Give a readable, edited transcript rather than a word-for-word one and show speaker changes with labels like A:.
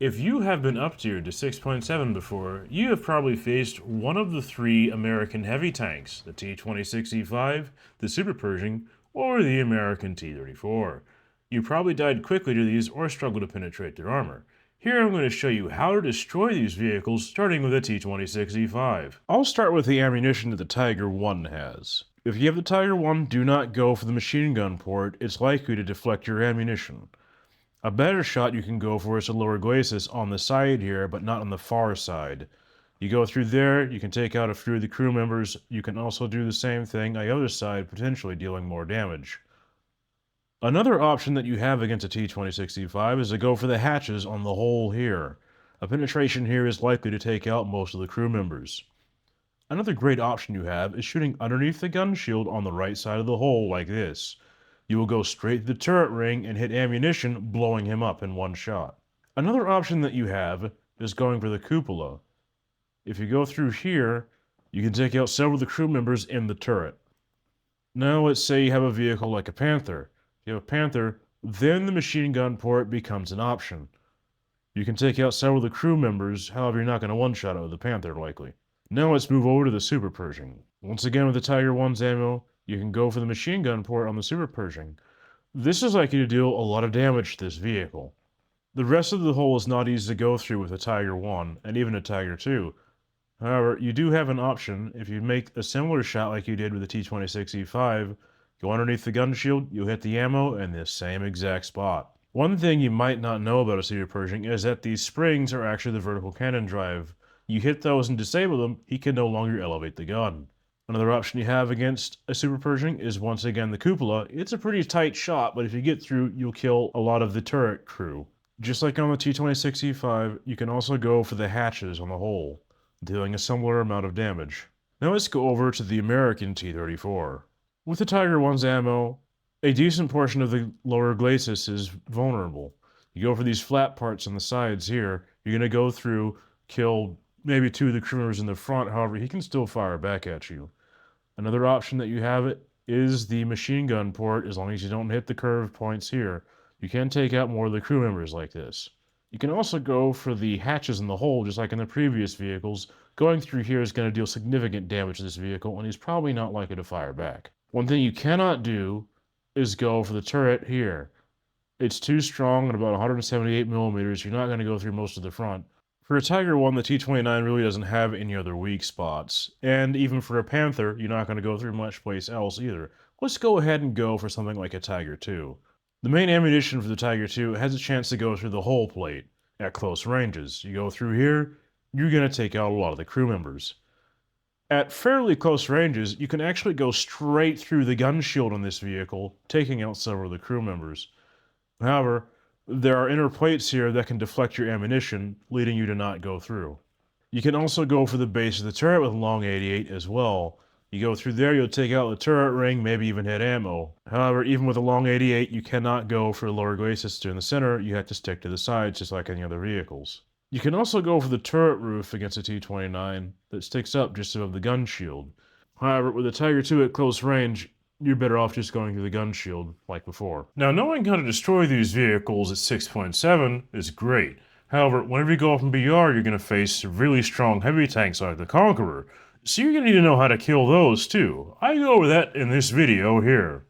A: If you have been up-tiered to 6.7 before, you have probably faced one of the three American heavy tanks, the T-26E5, the Super Pershing, or the American T-34. You probably died quickly to these or struggled to penetrate their armor. Here I'm going to show you how to destroy these vehicles, starting with the T-26E5. I'll start with the ammunition that the Tiger 1 has. If you have the Tiger 1, do not go for the machine gun port, it's likely to deflect your ammunition. A better shot you can go for is the lower glacis on the side here, but not on the far side. You go through there, you can take out a few of the crew members. You can also do the same thing on the other side, potentially dealing more damage. Another option that you have against a T-26E5 is to go for the hatches on the hole here. A penetration here is likely to take out most of the crew members. Another great option you have is shooting underneath the gun shield on the right side of the hole like this. You will go straight to the turret ring and hit ammunition, blowing him up in one shot. Another option that you have is going for the cupola. If you go through here, you can take out several of the crew members in the turret. Now let's say you have a vehicle like a Panther. If you have a Panther, then the machine gun port becomes an option. You can take out several of the crew members, however you're not going to one-shot out with the Panther likely. Now let's move over to the Super Pershing. Once again with the Tiger 1's ammo, you can go for the machine gun port on the Super Pershing. This is likely to deal a lot of damage to this vehicle. The rest of the hole is not easy to go through with a Tiger 1, and even a Tiger 2. However, you do have an option. If you make a similar shot like you did with the T-26E5, go underneath the gun shield, you'll hit the ammo in this same exact spot. One thing you might not know about a Super Pershing is that these springs are actually the vertical cannon drive. You hit those and disable them, he can no longer elevate the gun. Another option you have against a Super Pershing is once again the cupola. It's a pretty tight shot, but if you get through, you'll kill a lot of the turret crew. Just like on the T-26E5, you can also go for the hatches on the hull, dealing a similar amount of damage. Now let's go over to the American T-34. With the Tiger 1's ammo, a decent portion of the lower glacis is vulnerable. You go for these flat parts on the sides here, you're going to go through, kill maybe two of the crew members in the front, however, he can still fire back at you. Another option that you have is the machine gun port, as long as you don't hit the curved points here. You can take out more of the crew members like this. You can also go for the hatches in the hull, just like in the previous vehicles. Going through here is going to deal significant damage to this vehicle, and he's probably not likely to fire back. One thing you cannot do is go for the turret here. It's too strong at about 178 millimeters. You're not going to go through most of the front. For a Tiger 1, the T-29 really doesn't have any other weak spots. And even for a Panther, you're not going to go through much place else either. Let's go ahead and go for something like a Tiger 2. The main ammunition for the Tiger 2 has a chance to go through the hull plate at close ranges. You go through here, you're going to take out a lot of the crew members. At fairly close ranges, you can actually go straight through the gun shield on this vehicle, taking out several of the crew members. However, there are inner plates here that can deflect your ammunition, leading you to not go through. You can also go for the base of the turret with long 88 as well. You go through there, you'll take out the turret ring, maybe even hit ammo. However, even with a long 88, you cannot go for the lower glacis in the center, you have to stick to the sides just like any other vehicles. You can also go for the turret roof against a T-29 that sticks up just above the gun shield. However, with the Tiger 2 at close range, you're better off just going through the gun shield like before. Now, knowing how to destroy these vehicles at 6.7 is great. However, whenever you go up in BR, you're going to face really strong heavy tanks like the Conqueror. So you're going to need to know how to kill those too. I go over that in this video here.